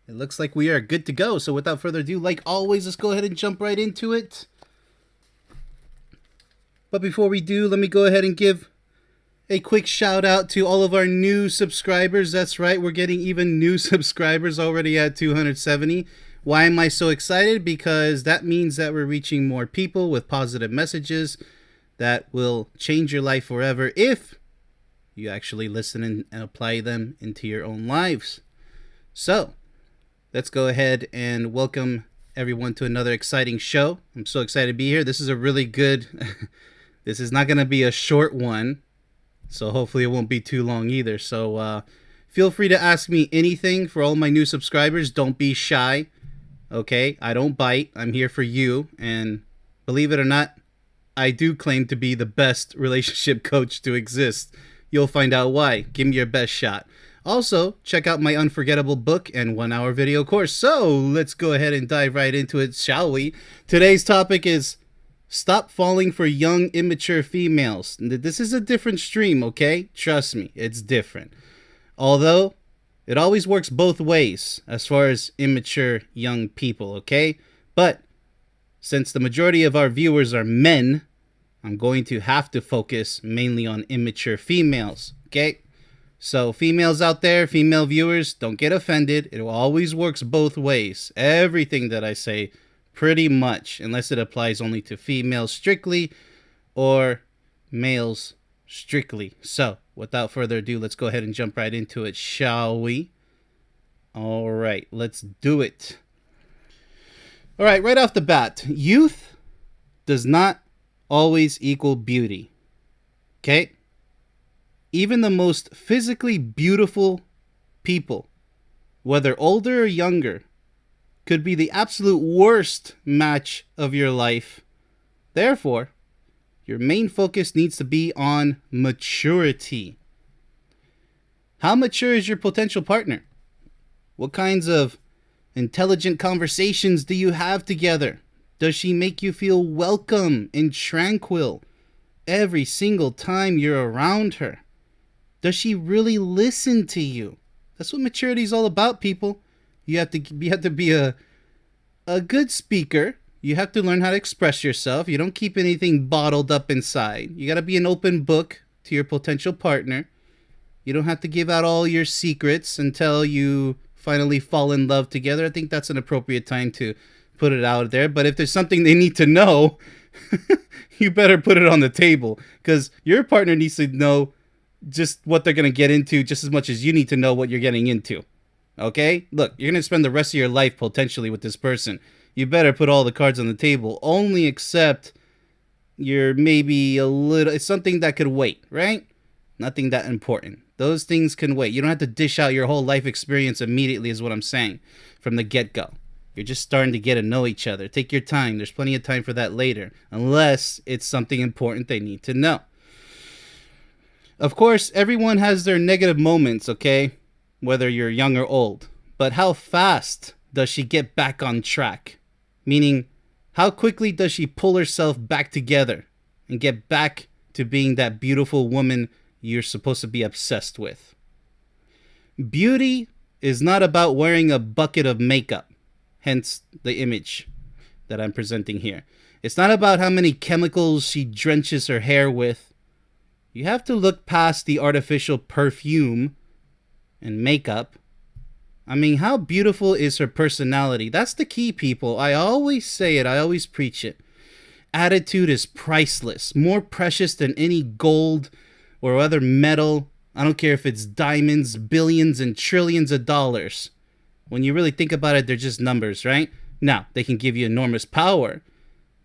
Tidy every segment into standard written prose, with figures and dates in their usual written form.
It looks like we are good to go. So without further ado, like always, let's go ahead and jump right into it. But before we do, let me go ahead and give a quick shout out to all of our new subscribers. That's right, we're getting even new subscribers already at 270. Why am I so excited? Because that means that we're reaching more people with positive messages that will change your life forever if you actually listen and apply them into your own lives. So, let's go ahead and welcome everyone to another exciting show. I'm so excited to be here. This is a really good, this is not going to be a short one, so hopefully it won't be too long either. So feel free to ask me anything. For all my new subscribers, don't be shy, okay? I don't bite. I'm here for you, and believe it or not, I do claim to be the best relationship coach to exist. You'll find out why. Give me your best shot. Also, check out my unforgettable book and 1-hour video course. So, let's go ahead and dive right into it, shall we? Today's topic is stop falling for young, immature females. This is a different stream, okay? Trust me, it's different. Although, it always works both ways as far as immature young people, okay? But, since the majority of our viewers are men, I'm going to have to focus mainly on immature females, okay? So females out there, female viewers, don't get offended. It always works both ways. Everything that I say, pretty much, unless it applies only to females strictly or males strictly. So without further ado, let's go ahead and jump right into it, shall we? All right, let's do it. All right, right off the bat, youth does not always equal beauty, okay? Even the most physically beautiful people, whether older or younger, could be the absolute worst match of your life. Therefore, your main focus needs to be on maturity. How mature is your potential partner? What kinds of intelligent conversations do you have together? Does she make you feel welcome and tranquil every single time you're around her? Does she really listen to you? That's what maturity is all about, people. You have to be a good speaker. You have to learn how to express yourself. You don't keep anything bottled up inside. You got to be an open book to your potential partner. You don't have to give out all your secrets until you finally fall in love together. I think that's an appropriate time to put it out there. But if there's something they need to know, you better put it on the table, because your partner needs to know just what they're going to get into just as much as you need to know what you're getting into. Okay? Look, you're going to spend the rest of your life potentially with this person. You better put all the cards on the table. Only accept you're maybe a little, it's something that could wait, right? Nothing that important. Those things can wait. You don't have to dish out your whole life experience immediately, is what I'm saying, from the get-go. You're just starting to get to know each other. Take your time. There's plenty of time for that later, unless it's something important they need to know. Of course, everyone has their negative moments, okay? Whether you're young or old. But how fast does she get back on track? Meaning, how quickly does she pull herself back together and get back to being that beautiful woman you're supposed to be obsessed with? Beauty is not about wearing a bucket of makeup. Hence the image that I'm presenting here. It's not about how many chemicals she drenches her hair with. You have to look past the artificial perfume and makeup. I mean, how beautiful is her personality? That's the key, people. I always say it. I always preach it. Attitude is priceless. More precious than any gold or other metal. I don't care if it's diamonds, billions, and trillions of dollars. When you really think about it, they're just numbers, right? Now, they can give you enormous power,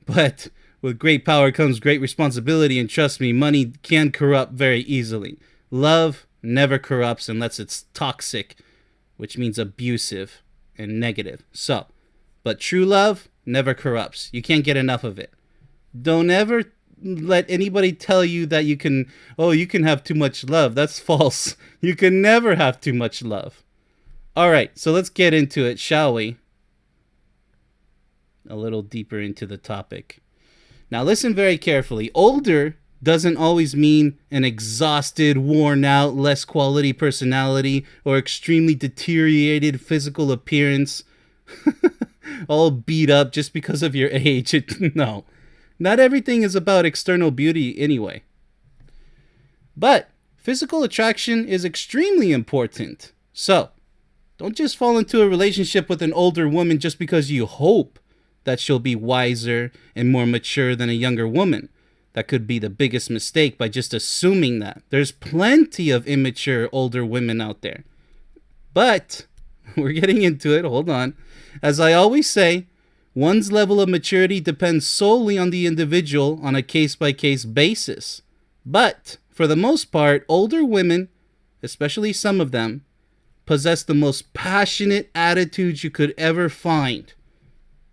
but with great power comes great responsibility, and trust me, money can corrupt very easily. Love never corrupts unless it's toxic, which means abusive and negative. So, but true love never corrupts. You can't get enough of it. Don't ever let anybody tell you that you can have too much love. That's false. You can never have too much love. All right, so let's get into it, shall we? A little deeper into the topic. Now listen very carefully. Older doesn't always mean an exhausted, worn out, less quality personality or extremely deteriorated physical appearance. All beat up just because of your age. No. Not everything is about external beauty anyway. But physical attraction is extremely important. So, don't just fall into a relationship with an older woman just because you hope that she'll be wiser and more mature than a younger woman. That could be the biggest mistake by just assuming that. There's plenty of immature older women out there. But we're getting into it. Hold on. As I always say, one's level of maturity depends solely on the individual on a case-by-case basis. But for the most part, older women, especially some of them, possess the most passionate attitudes you could ever find.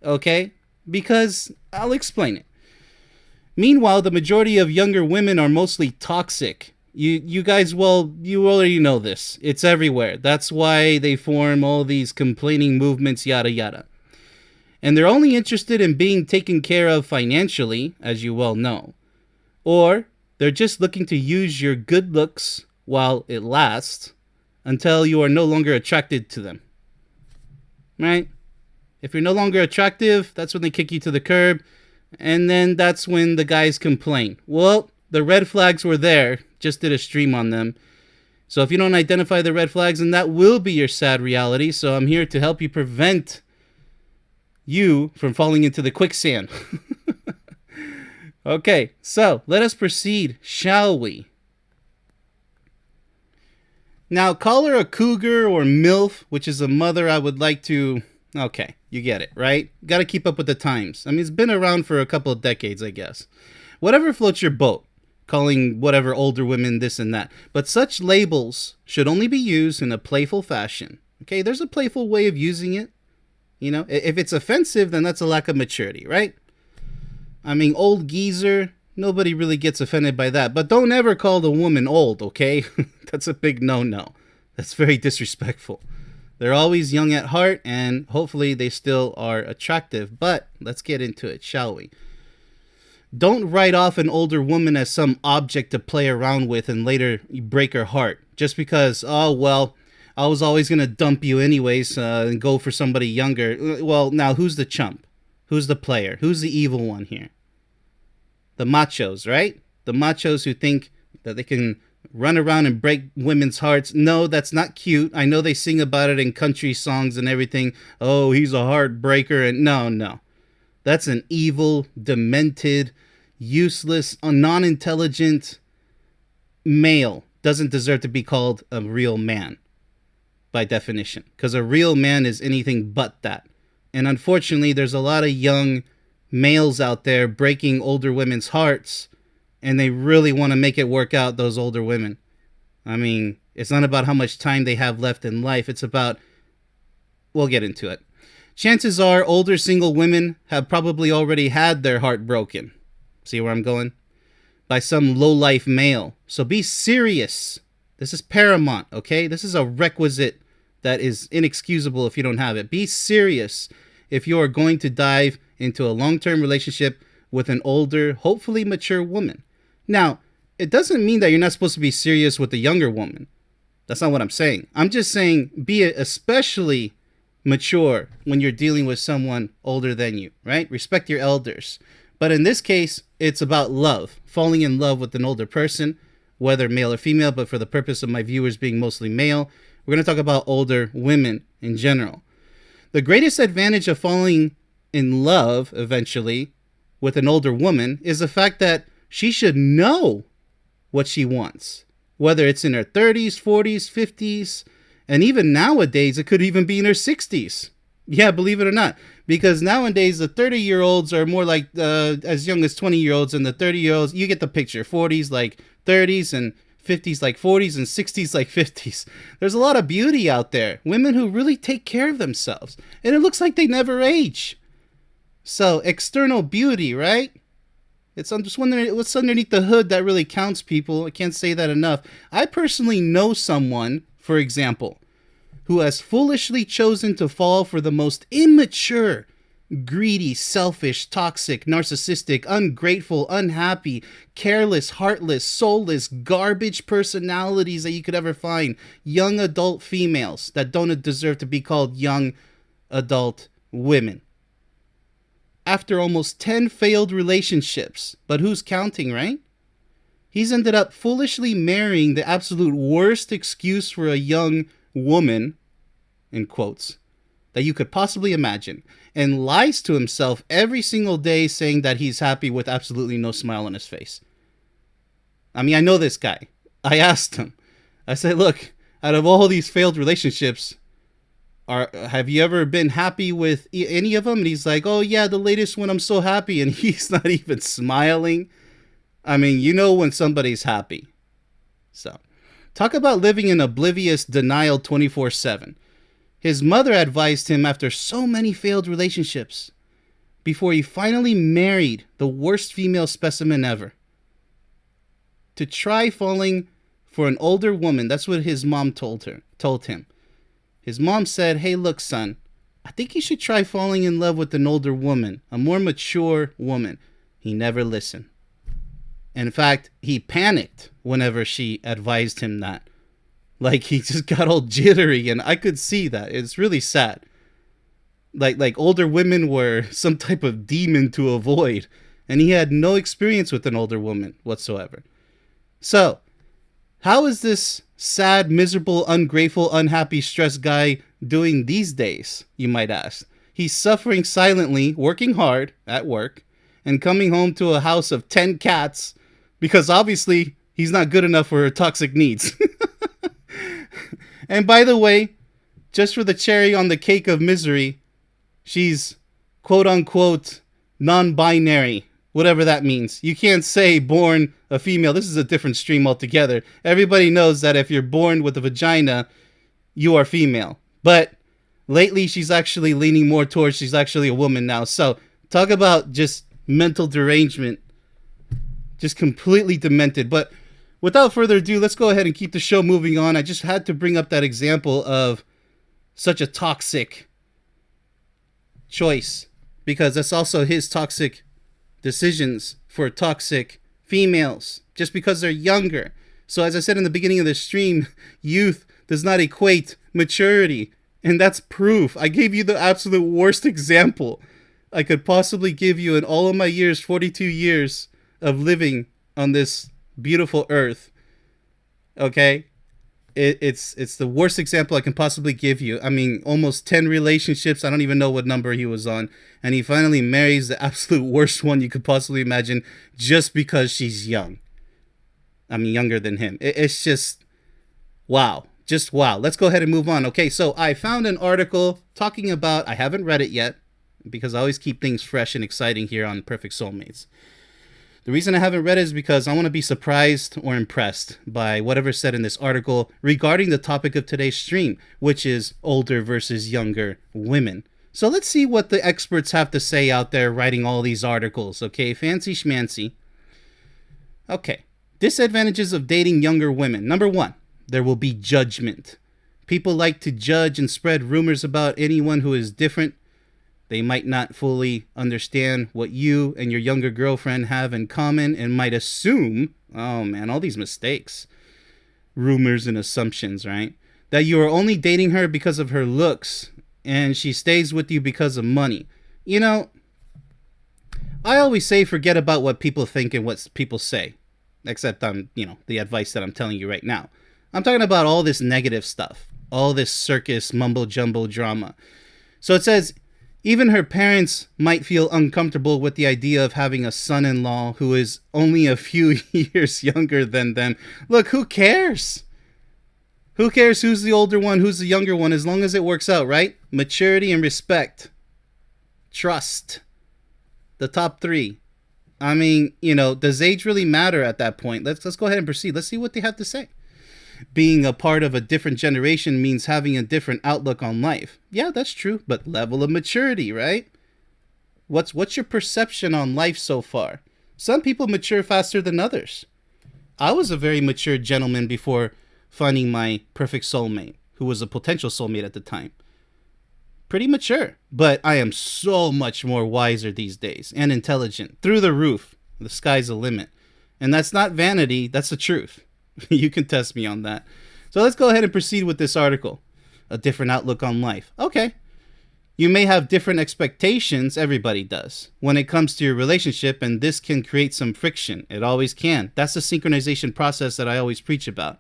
Okay? Because I'll explain it. Meanwhile, the majority of younger women are mostly toxic. You guys, well, you already know this. It's everywhere. That's why they form all these complaining movements, yada yada. And they're only interested in being taken care of financially, as you well know. Or they're just looking to use your good looks while it lasts until you are no longer attracted to them. Right? If you're no longer attractive, that's when they kick you to the curb. And then that's when the guys complain. Well, the red flags were there. Just did a stream on them. So if you don't identify the red flags, then that will be your sad reality. So I'm here to help you prevent you from falling into the quicksand. Okay, so let us proceed, shall we? Now, call her a cougar or MILF, which is a mother I would like to... Okay, you get it, right? Got to keep up with the times. I mean, it's been around for a couple of decades, I guess. Whatever floats your boat, calling whatever older women this and that. But such labels should only be used in a playful fashion. Okay, there's a playful way of using it. You know, if it's offensive, then that's a lack of maturity, right? I mean, old geezer, nobody really gets offended by that. But don't ever call the woman old, okay? That's a big no-no. That's very disrespectful. They're always young at heart, and hopefully they still are attractive. But let's get into it, shall we? Don't write off an older woman as some object to play around with and later you break her heart. Just because, oh, well, I was always going to dump you anyways and go for somebody younger. Well, now who's the chump? Who's the player? Who's the evil one here? The machos, right? The machos who think that they can run around and break women's hearts. No, that's not cute. I know they sing about it in country songs and everything. Oh, he's a heartbreaker. And no. That's an evil, demented, useless, non-intelligent male. Doesn't deserve to be called a real man, by definition. Because a real man is anything but that. And unfortunately, there's a lot of young males out there breaking older women's hearts. And they really want to make it work out, those older women. I mean, it's not about how much time they have left in life. It's about... We'll get into it. Chances are older single women have probably already had their heart broken. See where I'm going? By some low-life male. So be serious. This is paramount, okay? This is a requisite that is inexcusable if you don't have it. Be serious if you are going to dive into a long-term relationship with an older, hopefully mature woman. Now, it doesn't mean that you're not supposed to be serious with a younger woman. That's not what I'm saying. I'm just saying be especially mature when you're dealing with someone older than you, right? Respect your elders. But in this case, it's about love. Falling in love with an older person, whether male or female, but for the purpose of my viewers being mostly male, we're going to talk about older women in general. The greatest advantage of falling in love, eventually, with an older woman is the fact that she should know what she wants, whether it's in her 30s, 40s, 50s, and even nowadays, it could even be in her 60s. Yeah, believe it or not, because nowadays the 30-year-olds are more like as young as 20-year-olds, and the 30-year-olds, you get the picture, 40s like 30s, and 50s like 40s, and 60s like 50s. There's a lot of beauty out there, women who really take care of themselves, and it looks like they never age. So, external beauty, right? I'm just wondering what's underneath the hood that really counts, people. I can't say that enough. I personally know someone, for example, who has foolishly chosen to fall for the most immature greedy, selfish, toxic, narcissistic, ungrateful, unhappy, careless, heartless, soulless, garbage personalities that you could ever find. Young adult females that don't deserve to be called young adult women. After almost 10 failed relationships, but who's counting, right? He's ended up foolishly marrying the absolute worst excuse for a young woman, in quotes, that you could possibly imagine, and lies to himself every single day saying that he's happy with absolutely no smile on his face. I mean, I know this guy. I asked him. I said, look, out of all these failed relationships, have you ever been happy with any of them? And he's like, oh yeah, the latest one, I'm so happy. And he's not even smiling. I mean, you know when somebody's happy. So, talk about living in oblivious denial 24/7. His mother advised him after so many failed relationships, before he finally married the worst female specimen ever, to try falling for an older woman. That's what his mom told him. His mom said, hey, look, son, I think you should try falling in love with an older woman, a more mature woman. He never listened. In fact, he panicked whenever she advised him that. Like, he just got all jittery, and I could see that. It's really sad. Like older women were some type of demon to avoid, and he had no experience with an older woman whatsoever. So, how is this sad, miserable, ungrateful, unhappy, stressed guy doing these days, you might ask? He's suffering silently, working hard at work, and coming home to a house of 10 cats, because obviously he's not good enough for her toxic needs. And by the way, just for the cherry on the cake of misery, she's quote-unquote non-binary, whatever that means. You can't say born a female. This is a different stream altogether. Everybody knows that if you're born with a vagina, you are female. But lately, she's actually leaning more towards she's actually a woman now. So talk about just mental derangement. Just completely demented. But without further ado, let's go ahead and keep the show moving on. I just had to bring up that example of such a toxic choice, because that's also his toxic decisions for toxic females, just because they're younger. So as I said in the beginning of the stream, youth does not equate maturity. And that's proof. I gave you the absolute worst example I could possibly give you in all of my years, 42 years of living on this beautiful earth. Okay? It's the worst example I can possibly give you. I mean, almost 10 relationships. I don't even know what number he was on. And he finally marries the absolute worst one you could possibly imagine, just because she's young. I mean, younger than him. It's just, wow. Just wow. Let's go ahead and move on. Okay, so I found an article talking about, I haven't read it yet, because I always keep things fresh and exciting here on Perfect Soulmates. The reason I haven't read it is because I want to be surprised or impressed by whatever's said in this article regarding the topic of today's stream, which is older versus younger women. So let's see what the experts have to say out there writing all these articles, okay? Fancy schmancy. Okay. Disadvantages of dating younger women. Number 1, there will be judgment. People like to judge and spread rumors about anyone who is different. They might not fully understand what you and your younger girlfriend have in common and might assume, oh man, all these mistakes, rumors and assumptions, right? That you are only dating her because of her looks and she stays with you because of money. You know, I always say forget about what people think and what people say, except the advice that I'm telling you right now. I'm talking about all this negative stuff, all this circus mumbo jumbo drama. So it says, even her parents might feel uncomfortable with the idea of having a son-in-law who is only a few years younger than them. Look, who cares? Who cares who's the older one, who's the younger one, as long as it works out, right? Maturity and respect. Trust. The top 3. I mean, does age really matter at that point? Let's go ahead and proceed. Let's see what they have to say. Being a part of a different generation means having a different outlook on life. Yeah, that's true, but level of maturity, right? What's your perception on life so far? Some people mature faster than others. I was a very mature gentleman before finding my perfect soulmate, who was a potential soulmate at the time. pretty mature, but I am so much more wiser these days and intelligent. Through the roof. The sky's the limit. And that's not vanity, that's the truth. You can test me on that. So let's go ahead and proceed with this article. A different outlook on life. Okay. You may have different expectations, everybody does, when it comes to your relationship, and this can create some friction. It always can. That's the synchronization process that I always preach about.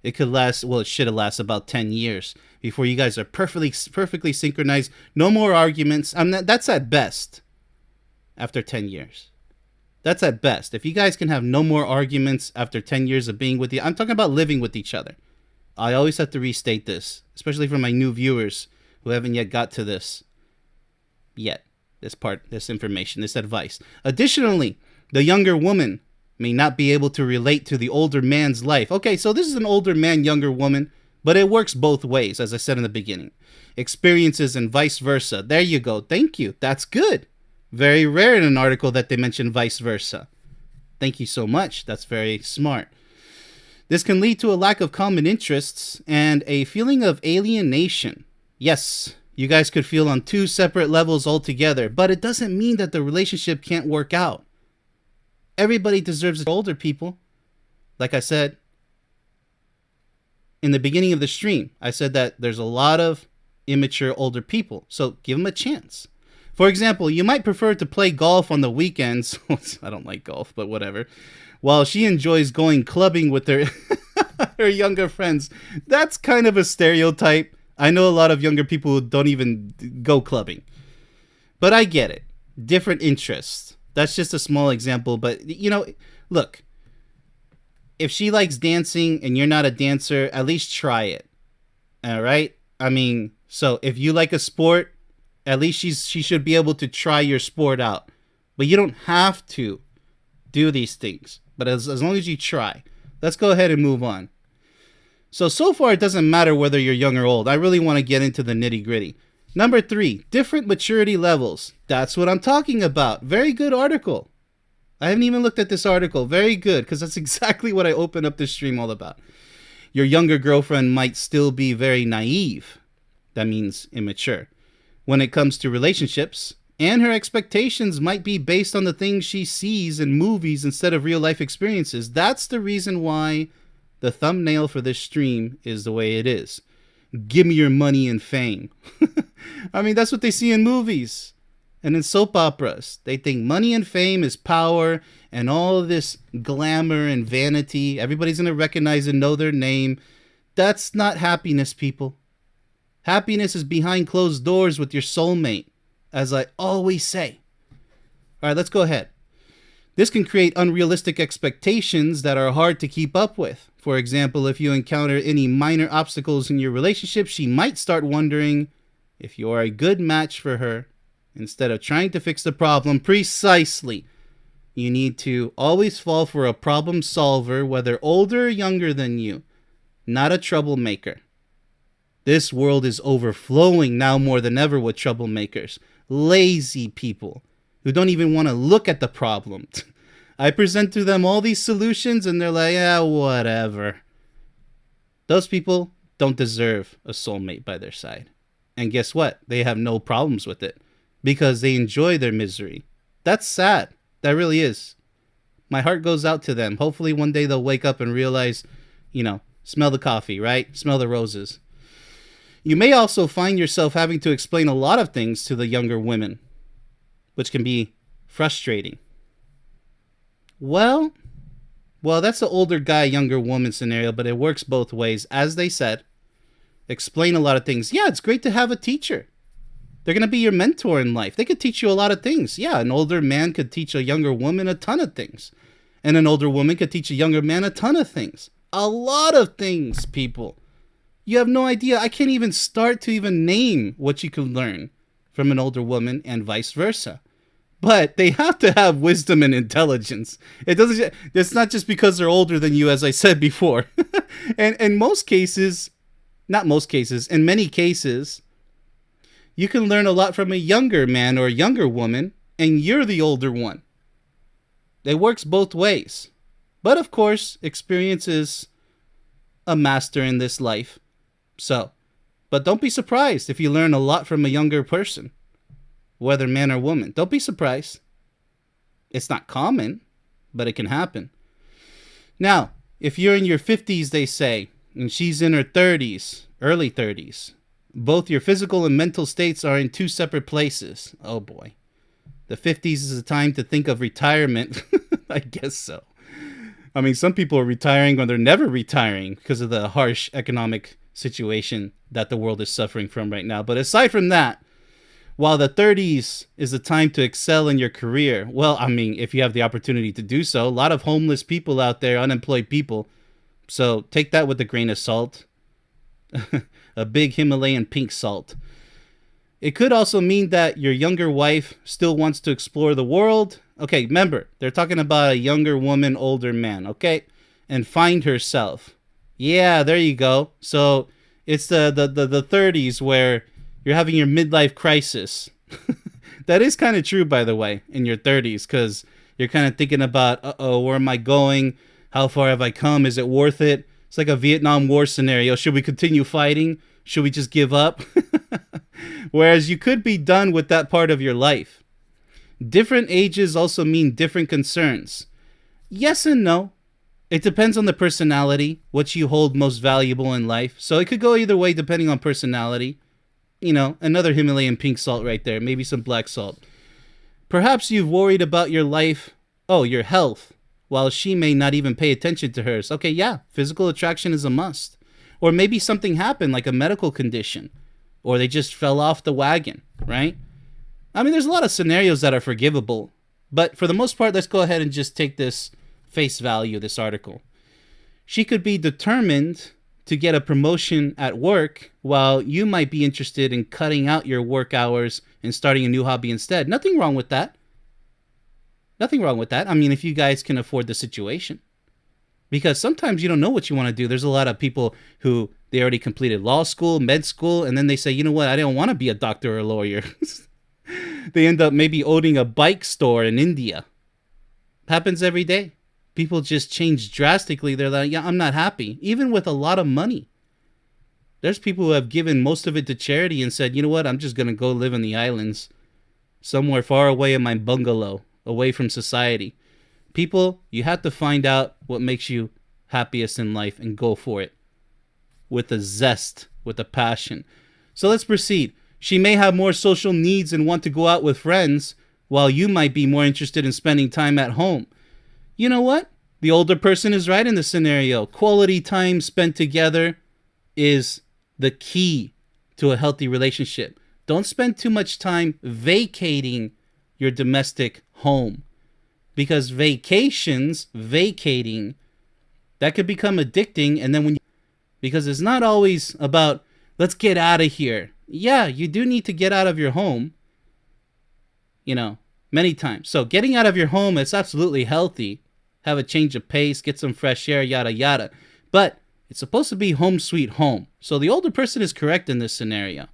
It could last, well, it should have lasted about 10 years before you guys are perfectly synchronized. No more arguments. That's at best after 10 years. That's at best. If you guys can have no more arguments after 10 years of being with you, I'm talking about living with each other. I always have to restate this, especially for my new viewers who haven't yet got to this yet. This information, this advice. Additionally, the younger woman may not be able to relate to the older man's life. Okay, so this is an older man, younger woman, but it works both ways, as I said in the beginning. Experiences and vice versa. There you go. Thank you. That's good. Very rare in an article that they mention vice versa. Thank you so much. That's very smart. This can lead to a lack of common interests and a feeling of alienation. Yes, you guys could feel on two separate levels altogether, but it doesn't mean that the relationship can't work out. Everybody deserves it. Older people. Like I said in the beginning of the stream, I said that there's a lot of immature older people, so give them a chance. For example, you might prefer to play golf on the weekends. I don't like golf, but whatever. While she enjoys going clubbing with her, her younger friends. That's kind of a stereotype. I know a lot of younger people who don't even go clubbing. But I get it. Different interests. That's just a small example. But, you know, look. If she likes dancing and you're not a dancer, at least try it. All right? I mean, so if you like a sport, at least she should be able to try your sport out. But you don't have to do these things. But as long as you try. Let's go ahead and move on. So far it doesn't matter whether you're young or old. I really want to get into the nitty gritty. Number 3, different maturity levels. That's what I'm talking about. Very good article. I haven't even looked at this article. Very good, because that's exactly what I opened up this stream all about. Your younger girlfriend might still be very naive. That means immature. When it comes to relationships, and her expectations might be based on the things she sees in movies instead of real life experiences. That's the reason why the thumbnail for this stream is the way it is. Give me your money and fame. I mean, that's what they see in movies and in soap operas. They think money and fame is power and all this glamour and vanity. Everybody's going to recognize and know their name. That's not happiness, people. Happiness is behind closed doors with your soulmate, as I always say. All right, let's go ahead. This can create unrealistic expectations that are hard to keep up with. For example, if you encounter any minor obstacles in your relationship, she might start wondering if you are a good match for her. Instead of trying to fix the problem precisely, you need to always fall for a problem solver, whether older or younger than you, not a troublemaker. This world is overflowing now more than ever with troublemakers, lazy people who don't even want to look at the problem. I present to them all these solutions and they're like, yeah, whatever. Those people don't deserve a soulmate by their side. And guess what? They have no problems with it because they enjoy their misery. That's sad. That really is. My heart goes out to them. Hopefully one day they'll wake up and realize, smell the coffee, right? Smell the roses. You may also find yourself having to explain a lot of things to the younger women, which can be frustrating. Well, that's the older guy, younger woman scenario, but it works both ways. As they said, explain a lot of things. Yeah, it's great to have a teacher. They're going to be your mentor in life. They could teach you a lot of things. Yeah, an older man could teach a younger woman a ton of things. And an older woman could teach a younger man a ton of things. A lot of things, people. You have no idea. I can't even start to even name what you can learn from an older woman and vice versa. But they have to have wisdom and intelligence. It's not just because they're older than you, as I said before. And in most cases, not most cases, in many cases, you can learn a lot from a younger man or a younger woman, and you're the older one. It works both ways. But of course, experience is a master in this life. So, But don't be surprised if you learn a lot from a younger person, whether man or woman. Don't be surprised. It's not common, but it can happen. Now, if you're in your 50s, they say, and she's in her 30s, early 30s, both your physical and mental states are in two separate places. Oh boy. The 50s is a time to think of retirement. I guess so. I mean, some people are retiring or they're never retiring because of the harsh economic situation that the world is suffering from right now. But aside from that, while the 30s is a time to excel in your career, well, I mean, if you have the opportunity to do so, a lot of homeless people out there, unemployed people. So take that with a grain of salt. A big Himalayan pink salt. It could also mean that your younger wife still wants to explore the world. Okay, remember, they're talking about a younger woman, older man, okay? And find herself. Yeah, there you go. So it's the 30s where you're having your midlife crisis. That is kind of true, by the way, in your 30s, because you're kind of thinking about, where am I going? How far have I come? Is it worth it? It's like a Vietnam War scenario. Should we continue fighting? Should we just give up? Whereas you could be done with that part of your life. Different ages also mean different concerns. Yes and no. It depends on the personality, what you hold most valuable in life. So it could go either way depending on personality. You know, another Himalayan pink salt right there. Maybe some black salt. Perhaps you've worried about your life, your health, while she may not even pay attention to hers. Okay, yeah, physical attraction is a must. Or maybe something happened, like a medical condition. Or they just fell off the wagon, right? I mean, there's a lot of scenarios that are forgivable. But for the most part, let's go ahead and just take this face value, this article. She could be determined to get a promotion at work, while you might be interested in cutting out your work hours and starting a new hobby instead. Nothing wrong with that. Nothing wrong with that. I mean, if you guys can afford the situation. Because sometimes you don't know what you want to do. There's a lot of people who they already completed law school, med school, and then they say, you know what, I don't want to be a doctor or a lawyer. They end up maybe owning a bike store in India. Happens every day. People just change drastically. They're like, yeah, I'm not happy. Even with a lot of money. There's people who have given most of it to charity and said, you know what, I'm just going to go live in the islands. Somewhere far away in my bungalow, away from society. People, you have to find out what makes you happiest in life and go for it. With a zest, with a passion. So let's proceed. She may have more social needs and want to go out with friends, while you might be more interested in spending time at home. You know what? The older person is right in this scenario. Quality time spent together is the key to a healthy relationship. Don't spend too much time vacating your domestic home. Because vacating, that could become addicting. And then because it's not always about, let's get out of here. Yeah, you do need to get out of your home, many times. So getting out of your home, it's absolutely healthy. Have a change of pace, get some fresh air, yada, yada. But it's supposed to be home sweet home. So the older person is correct in this scenario.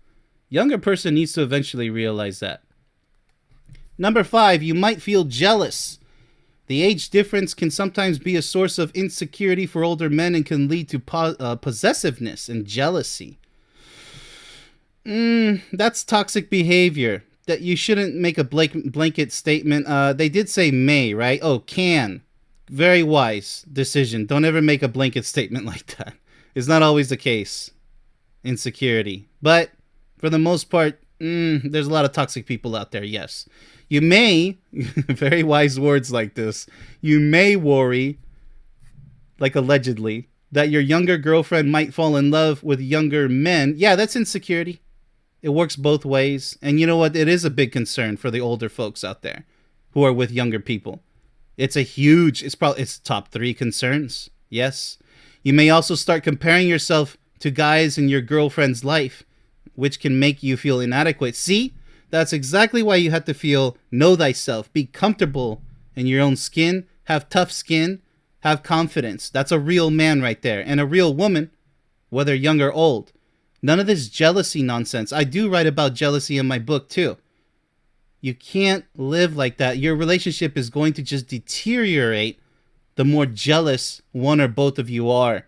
Younger person needs to eventually realize that. Number 5, you might feel jealous. The age difference can sometimes be a source of insecurity for older men and can lead to possessiveness and jealousy. That's toxic behavior. That you shouldn't make a blanket statement. They did say may, right? Oh, can. Very wise decision. Don't ever make a blanket statement like that. It's not always the case. Insecurity. But for the most part, there's a lot of toxic people out there, yes. You may, very wise words like this, you may worry, like allegedly, that your younger girlfriend might fall in love with younger men. Yeah, that's insecurity. It works both ways. And you know what? It is a big concern for the older folks out there who are with younger people. It's it's top 3 concerns. Yes. You may also start comparing yourself to guys in your girlfriend's life, which can make you feel inadequate. See? That's exactly why you have to know thyself, be comfortable in your own skin, have tough skin, have confidence. That's a real man right there. And a real woman, whether young or old. None of this jealousy nonsense. I do write about jealousy in my book too. You can't live like that. Your relationship is going to just deteriorate the more jealous one or both of you are.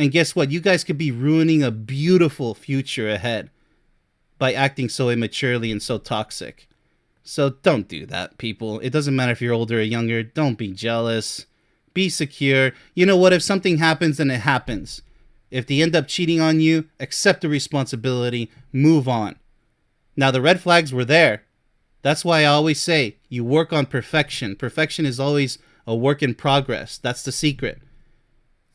And guess what? You guys could be ruining a beautiful future ahead by acting so immaturely and so toxic. So don't do that, people. It doesn't matter if you're older or younger. Don't be jealous. Be secure. You know what? If something happens, then it happens. If they end up cheating on you, accept the responsibility. Move on. Now, the red flags were there. That's why I always say you work on perfection. Perfection is always a work in progress. That's the secret.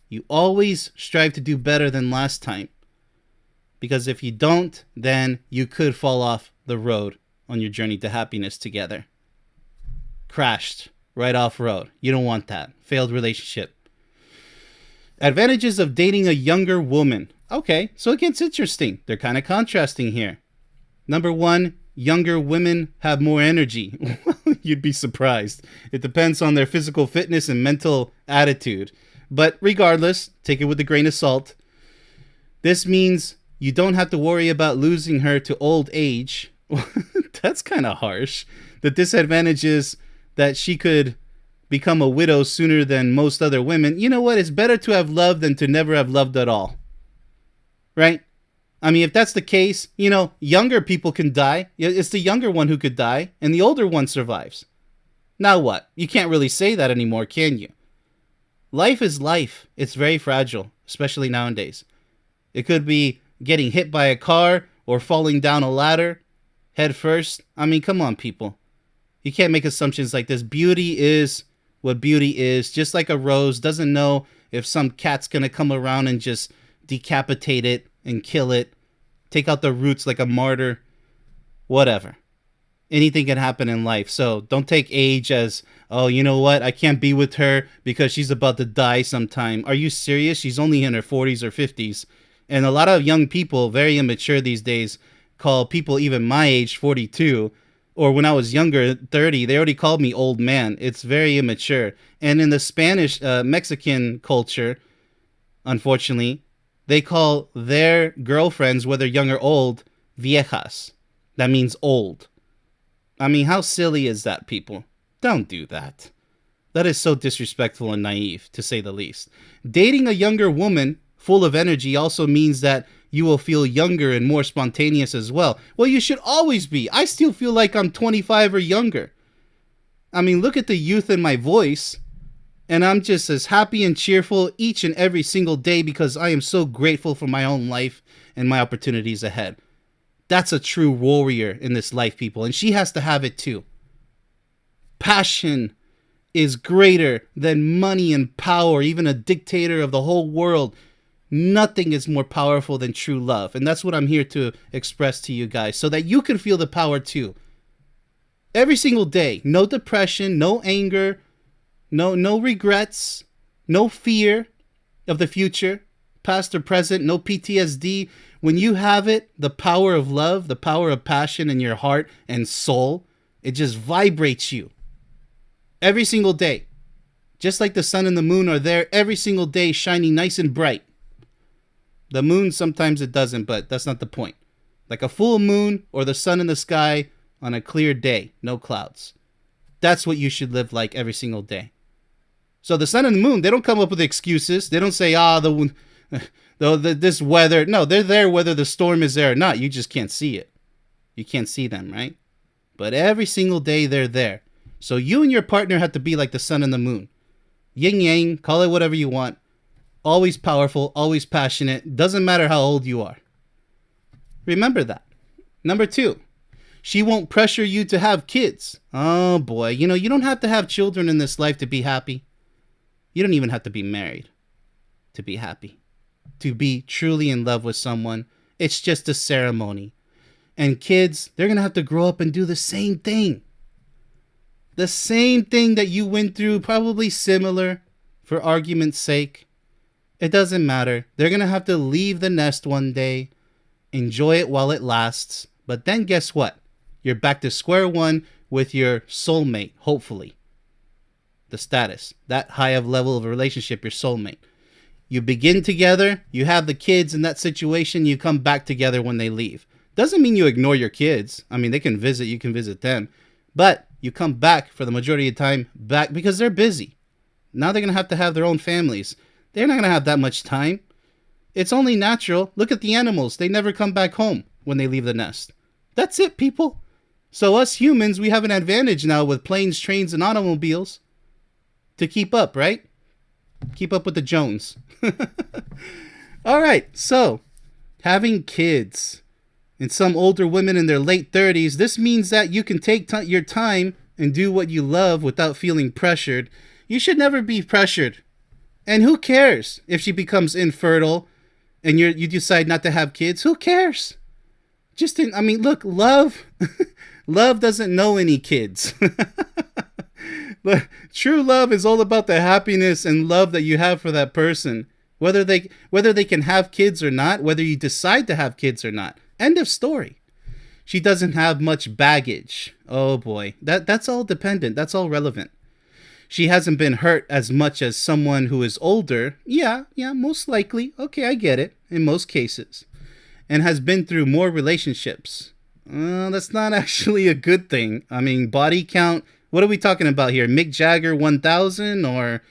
You always strive to do better than last time. Because if you don't, then you could fall off the road on your journey to happiness together. Crashed right off road. You don't want that. Failed relationship. Advantages of dating a younger woman. Okay, so it gets interesting. They're kind of contrasting here. Number one, younger women have more energy. You'd be surprised. It depends on their physical fitness and mental attitude. But regardless, take it with a grain of salt. This means you don't have to worry about losing her to old age. That's kind of harsh. The disadvantage is that she could become a widow sooner than most other women. You know what? It's better to have loved than to never have loved at all. Right? I mean, if that's the case, you know, younger people can die. It's the younger one who could die, and the older one survives. Now what? You can't really say that anymore, can you? Life is life. It's very fragile, especially nowadays. It could be getting hit by a car or falling down a ladder head first. I mean, come on, people. You can't make assumptions like this. Beauty is what beauty is. Just like a rose doesn't know if some cat's going to come around and just decapitate it and kill it. Take out the roots like a martyr. Whatever. Anything can happen in life. So don't take age as, oh, you know what? I can't be with her because she's about to die sometime. Are you serious? She's only in her 40s or 50s. And a lot of young people, very immature these days, call people even my age 42. Or when I was younger, 30, they already called me old man. It's very immature. And in the Spanish, Mexican culture, unfortunately, they call their girlfriends, whether young or old, viejas. That means old. I mean, how silly is that, people? Don't do that. That is so disrespectful and naive, to say the least. Dating a younger woman full of energy also means that you will feel younger and more spontaneous as well. Well, you should always be. I still feel like I'm 25 or younger. I mean, look at the youth in my voice. And I'm just as happy and cheerful each and every single day because I am so grateful for my own life and my opportunities ahead. That's a true warrior in this life, people. And she has to have it too. Passion is greater than money and power, even a dictator of the whole world. Nothing is more powerful than true love. And that's what I'm here to express to you guys so that you can feel the power too. Every single day, no depression, no anger, no regrets, no fear of the future, past or present, no PTSD. When you have it, the power of love, the power of passion in your heart and soul, it just vibrates you every single day. Just like the sun and the moon are there every single day shining nice and bright. The moon, sometimes it doesn't, but that's not the point. Like a full moon or the sun in the sky on a clear day, no clouds. That's what you should live like every single day. So the sun and the moon, they don't come up with excuses. They don't say, this weather. No, they're there whether the storm is there or not. You just can't see it. You can't see them, right? But every single day they're there. So you and your partner have to be like the sun and the moon. Yin yang, call it whatever you want. Always powerful, always passionate. Doesn't matter how old you are. Remember that. Number 2, she won't pressure you to have kids. Oh boy, you don't have to have children in this life to be happy. You don't even have to be married to be happy. To be truly in love with someone. It's just a ceremony. And kids, they're going to have to grow up and do the same thing. The same thing that you went through, probably similar, for argument's sake. It doesn't matter. They're going to have to leave the nest one day, enjoy it while it lasts. But then guess what? You're back to square one with your soulmate, hopefully. The status, that high of level of a relationship, your soulmate. You begin together, you have the kids in that situation, you come back together when they leave. Doesn't mean you ignore your kids. I mean, they can visit, you can visit them. But you come back for the majority of the time because they're busy. Now they're going to have their own families. They're not going to have that much time. It's only natural. Look at the animals. They never come back home when they leave the nest. That's it, people. So us humans, we have an advantage now with planes, trains, and automobiles to keep up, right? Keep up with the Jones. All right, so having kids and some older women in their late 30s, this means that you can take your time and do what you love without feeling pressured. You should never be pressured. And who cares if she becomes infertile and you decide not to have kids? Who cares? Look, love love doesn't know any kids. True love is all about the happiness and love that you have for that person. Whether they can have kids or not, whether you decide to have kids or not. End of story. She doesn't have much baggage. Oh boy. That's all dependent. That's all relevant. She hasn't been hurt as much as someone who is older. Yeah, most likely. Okay, I get it. In most cases. And has been through more relationships. That's not actually a good thing. I mean, body count. What are we talking about here? Mick Jagger 1000 or...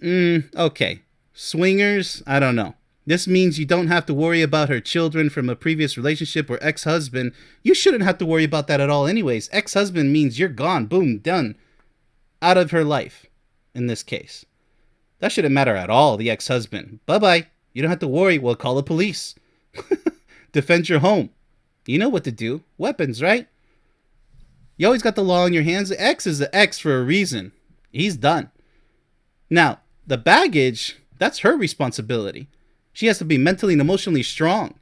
okay. Swingers? I don't know. This means you don't have to worry about her children from a previous relationship or ex-husband. You shouldn't have to worry about that at all anyways. Ex-husband means you're gone. Boom. Done. Out of her life, in this case. That shouldn't matter at all, the ex-husband. Bye-bye. You don't have to worry. We'll call the police. Defend your home. You know what to do. Weapons, right? You always got the law in your hands. The ex is the ex for a reason. He's done. Now, the baggage, that's her responsibility. She has to be mentally and emotionally strong.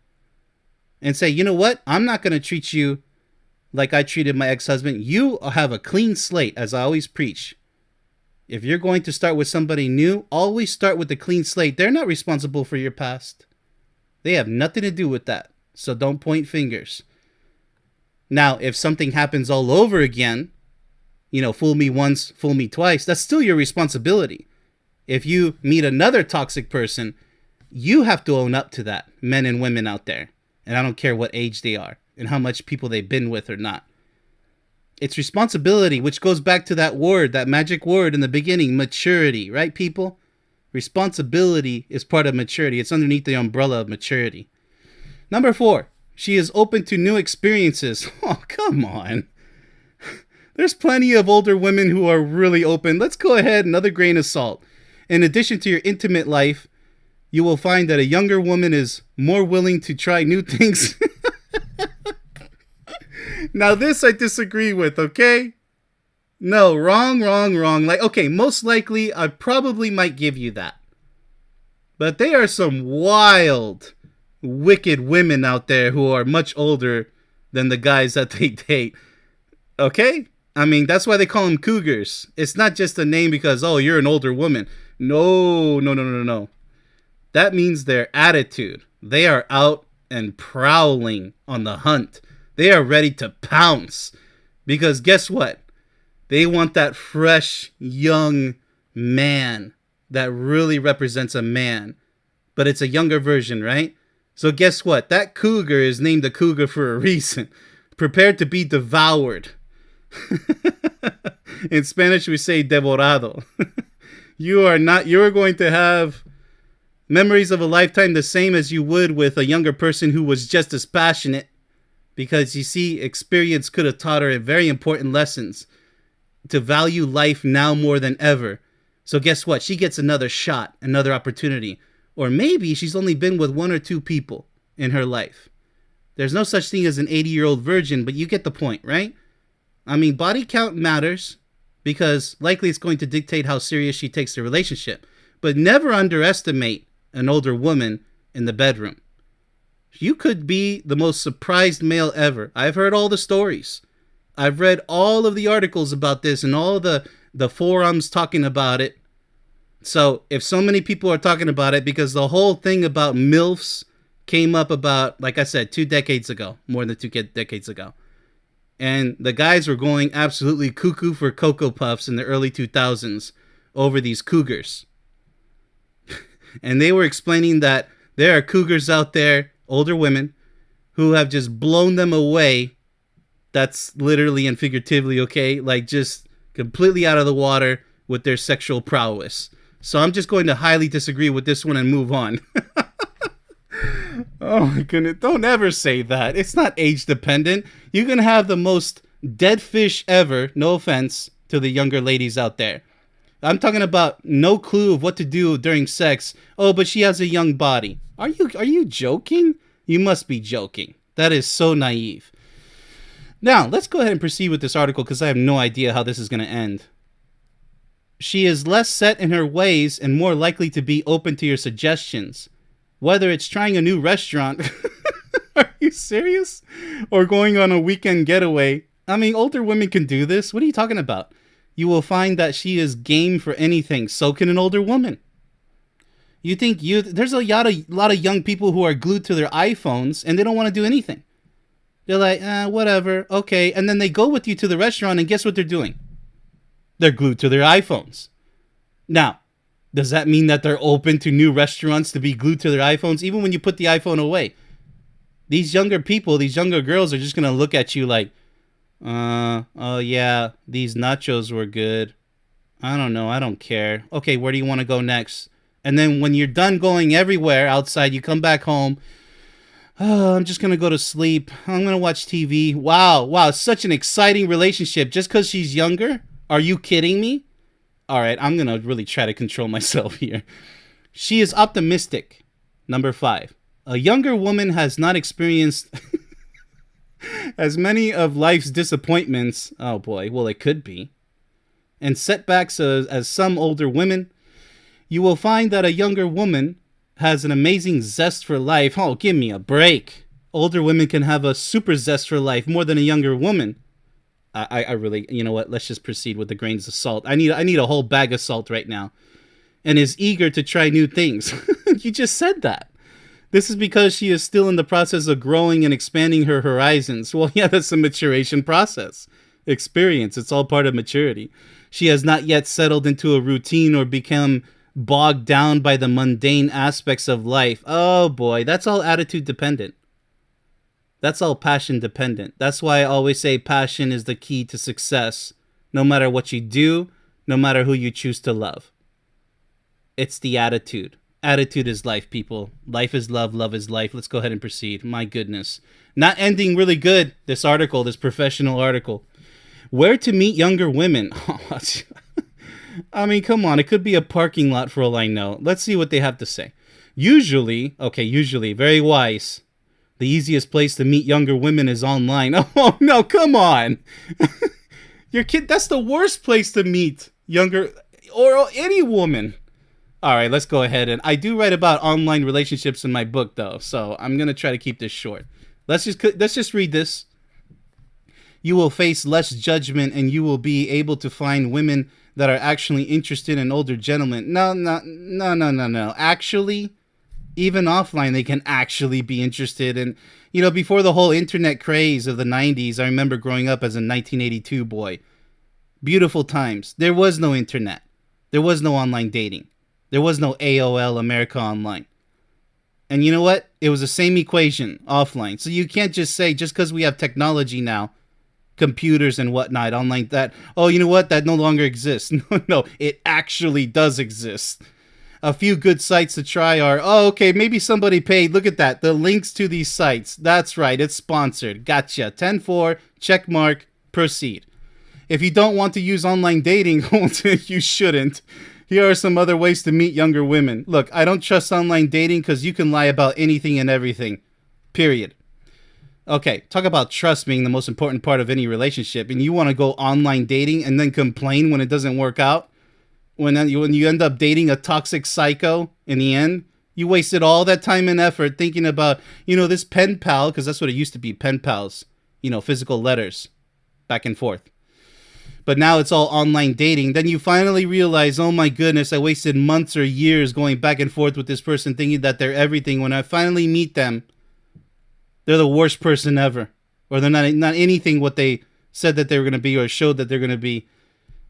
And say, you know what? I'm not going to treat you like I treated my ex-husband. You have a clean slate, as I always preach. If you're going to start with somebody new, always start with the clean slate. They're not responsible for your past. They have nothing to do with that. So don't point fingers. Now, if something happens all over again, fool me once, fool me twice, that's still your responsibility. If you meet another toxic person, you have to own up to that, men and women out there. And I don't care what age they are and how much people they've been with or not. It's responsibility, which goes back to that word, that magic word in the beginning, maturity, right, people? Responsibility is part of maturity. It's underneath the umbrella of maturity. Number 4, she is open to new experiences. Oh, come on. There's plenty of older women who are really open. Let's go ahead, another grain of salt. In addition to your intimate life, you will find that a younger woman is more willing to try new things. Now this I disagree with, okay? No, wrong. Like, okay, most likely I probably might give you that. But there are some wild, wicked women out there who are much older than the guys that they date. Okay? I mean, that's why they call them cougars. It's not just a name because, oh, you're an older woman. No. That means their attitude. They are out and prowling on the hunt. They are ready to pounce. Because guess what? They want that fresh, young man that really represents a man. But it's a younger version, right? So guess what? That cougar is named a cougar for a reason. Prepared to be devoured. In Spanish, we say devorado. You're going to have memories of a lifetime the same as you would with a younger person who was just as passionate. Because you see, experience could have taught her very important lessons to value life now more than ever. So guess what? She gets another shot, another opportunity. Or maybe she's only been with 1 or 2 people in her life. There's no such thing as an 80-year-old virgin, but you get the point, right? I mean, body count matters because likely it's going to dictate how serious she takes the relationship. But never underestimate an older woman in the bedroom. You could be the most surprised male ever. I've heard all the stories. I've read all of the articles about this and all the forums talking about it. So if so many people are talking about it, because the whole thing about MILFs came up about, like I said, 2 decades ago, more than 2 decades ago. And the guys were going absolutely cuckoo for Cocoa Puffs in the early 2000s over these cougars. And they were explaining that there are cougars out there, older women, who have just blown them away. That's literally and figuratively, okay? Like just completely out of the water with their sexual prowess. So I'm just going to highly disagree with this one and move on. Oh my goodness. Don't ever say that. It's not age dependent. You can have the most dead fish ever. No offense to the younger ladies out there. I'm talking about no clue of what to do during sex. Oh, but she has a young body. Are you joking? You must be joking. That is so naive. Now, let's go ahead and proceed with this article because I have no idea how this is going to end. She is less set in her ways and more likely to be open to your suggestions. Whether it's trying a new restaurant, are you serious? Or going on a weekend getaway. I mean, older women can do this. What are you talking about? You will find that she is game for anything. So can an older woman. You think there's a lot of young people who are glued to their iPhones and they don't want to do anything. They're like, whatever, okay. And then they go with you to the restaurant and guess what they're doing? They're glued to their iPhones. Now, does that mean that they're open to new restaurants to be glued to their iPhones, even when you put the iPhone away? These younger people, these younger girls are just going to look at you like, oh yeah, these nachos were good. I don't know, I don't care. Okay, where do you want to go next? And then when you're done going everywhere outside, you come back home. Oh, I'm just going to go to sleep. I'm going to watch TV. Wow, such an exciting relationship just because she's younger? Are you kidding me? All right, I'm going to really try to control myself here. She is optimistic. Number 5. A younger woman has not experienced as many of life's disappointments. Oh boy, well it could be. And setbacks as some older women. You will find that a younger woman has an amazing zest for life. Oh, give me a break. Older women can have a super zest for life more than a younger woman. I really, you know what? Let's just proceed with the grains of salt. I need a whole bag of salt right now. And is eager to try new things. You just said that. This is because she is still in the process of growing and expanding her horizons. Well, yeah, that's a maturation process. Experience. It's all part of maturity. She has not yet settled into a routine or become bogged down by the mundane aspects of life. Oh boy, that's all attitude dependent. That's all passion dependent. That's why I always say passion is the key to success. No matter what you do, no matter who you choose to love. It's the attitude. Attitude is life, people. Life is love, love is life. Let's go ahead and proceed. My goodness. Not ending really good, this article, this professional article. Where to meet younger women. I mean, come on. It could be a parking lot for all I know. Let's see what they have to say. Usually, very wise. The easiest place to meet younger women is online. Oh, no, come on. Your kid, that's the worst place to meet younger or any woman. All right, let's go ahead. And I do write about online relationships in my book, though, so I'm going to try to keep this short. Let's just read this. You will face less judgment and you will be able to find women that are actually interested in older gentlemen. No. Actually, even offline, they can actually be interested in, before the whole internet craze of the 90s, I remember growing up as a 1982 boy. Beautiful times. There was no internet. There was no online dating. There was no AOL America Online. And you know what? It was the same equation offline. So you can't just say, just because we have technology now, computers and whatnot, online, that, oh, you know what? That no longer exists. No, it actually does exist. A few good sites to try are, oh, okay, maybe somebody paid. Look at that. The links to these sites. That's right. It's sponsored. Gotcha. 10-4, check mark, proceed. If you don't want to use online dating, you shouldn't. Here are some other ways to meet younger women. Look, I don't trust online dating because you can lie about anything and everything. Period. Okay, talk about trust being the most important part of any relationship. And you want to go online dating and then complain when it doesn't work out? When you end up dating a toxic psycho in the end? You wasted all that time and effort thinking about, this pen pal, because that's what it used to be, pen pals. Physical letters. Back and forth. But now it's all online dating. Then you finally realize, oh my goodness, I wasted months or years going back and forth with this person thinking that they're everything. When I finally meet them, they're the worst person ever. Or they're not anything what they said that they were going to be or showed that they're going to be.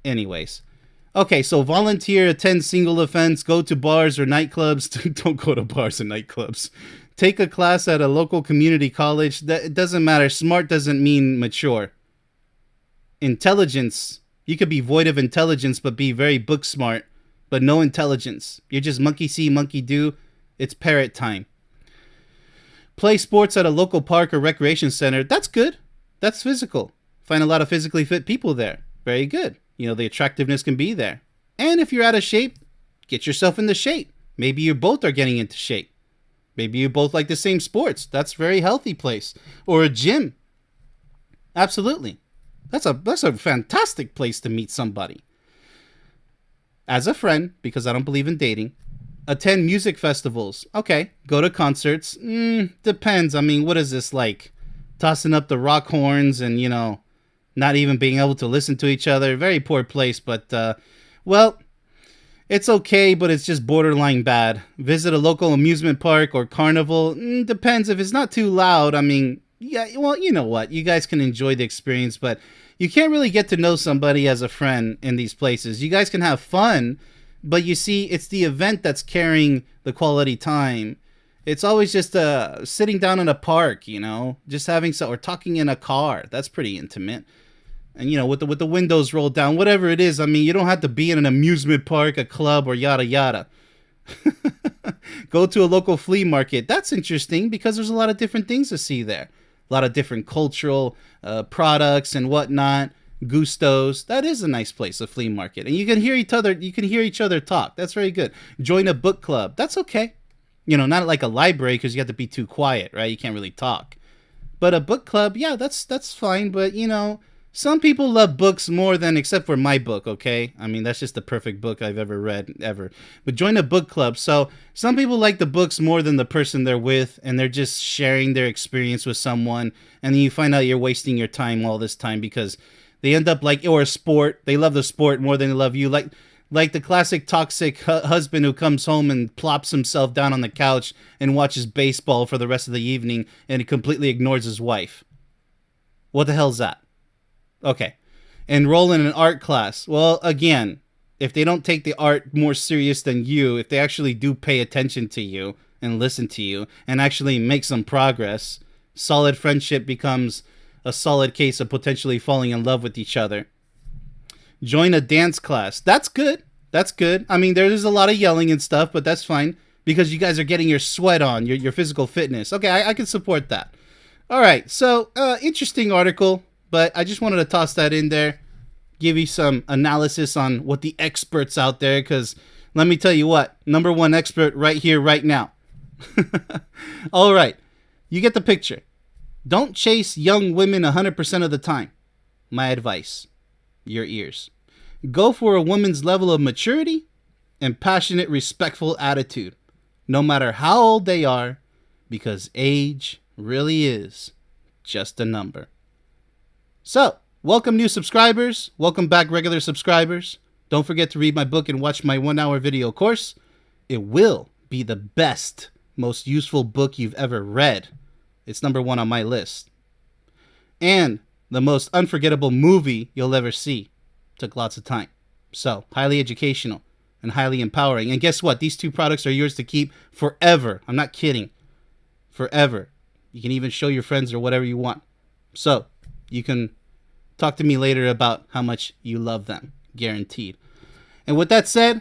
Anyways. Okay, so volunteer, attend single events, go to bars or nightclubs. Don't go to bars and nightclubs. Take a class at a local community college. It doesn't matter. Smart doesn't mean mature. Intelligence. You could be void of intelligence, but be very book smart, but no intelligence. You're just monkey see, monkey do. It's parrot time. Play sports at a local park or recreation center. That's good. That's physical. Find a lot of physically fit people there. Very good. You know, the attractiveness can be there. And if you're out of shape, get yourself into shape. Maybe you both are getting into shape. Maybe you both like the same sports. That's a very healthy place. Or a gym. Absolutely. That's a fantastic place to meet somebody. As a friend, because I don't believe in dating, attend music festivals. Okay. Go to concerts. Depends. I mean, what is this like? Tossing up the rock horns and, you know, not even being able to listen to each other. Very poor place, but, well, it's okay, but it's just borderline bad. Visit a local amusement park or carnival. Depends. If it's not too loud, I mean, yeah, well, you know what? You guys can enjoy the experience, but you can't really get to know somebody as a friend in these places. You guys can have fun, but you see, it's the event that's carrying the quality time. It's always just sitting down in a park, you know, just having or talking in a car. That's pretty intimate. And, you know, with the windows rolled down, whatever it is. I mean, you don't have to be in an amusement park, a club, or yada yada. Go to a local flea market. That's interesting because there's a lot of different things to see there. A lot of different cultural products and whatnot. Gustos. That is a nice place, a flea market. And you can hear each other. You can hear each other talk. That's very good. Join a book club. That's okay. You know, not like a library because you have to be too quiet, right? You can't really talk. But a book club, yeah, that's fine. But, you know, some people love books more than, except for my book, okay? I mean, that's just the perfect book I've ever read, ever. But join a book club. So some people like the books more than the person they're with, and they're just sharing their experience with someone. And then you find out you're wasting your time all this time because they end up like, or a sport. They love the sport more than they love you. Like the classic toxic husband who comes home and plops himself down on the couch and watches baseball for the rest of the evening and he completely ignores his wife. What the hell's that? Okay. Enroll in an art class. Well, again, if they don't take the art more serious than you, if they actually do pay attention to you and listen to you and actually make some progress, solid friendship becomes a solid case of potentially falling in love with each other. Join a dance class. That's good. That's good. I mean, there's a lot of yelling and stuff, but that's fine because you guys are getting your sweat on, your physical fitness. Okay, I can support that. All right, so interesting article. But I just wanted to toss that in there, give you some analysis on what the experts out there, because let me tell you what, number one expert right here, right now. All right, you get the picture. Don't chase young women 100% of the time. My advice, your ears. Go for a woman's level of maturity and passionate, respectful attitude, no matter how old they are, because age really is just a number. So, welcome new subscribers. Welcome back regular subscribers. Don't forget to read my book and watch my 1-hour video course. It will be the best, most useful book you've ever read. It's number 1 on my list. And the most unforgettable movie you'll ever see. Took lots of time. So, highly educational and highly empowering. And guess what? These 2 products are yours to keep forever. I'm not kidding. Forever. You can even show your friends or whatever you want. So, you can talk to me later about how much you love them. Guaranteed. And with that said,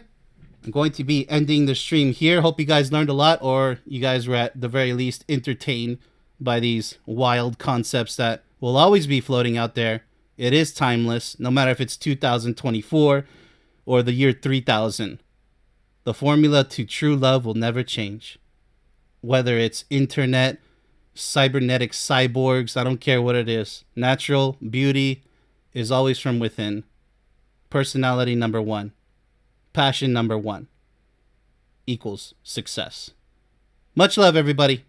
I'm going to be ending the stream here. Hope you guys learned a lot, or you guys were at the very least entertained by these wild concepts that will always be floating out there. It is timeless, no matter if it's 2024 or the year 3000. The formula to true love will never change. Whether it's internet, cybernetic cyborgs, I don't care what it is. Natural beauty is always from within. Personality number 1. Passion number 1 equals success. Much love, everybody.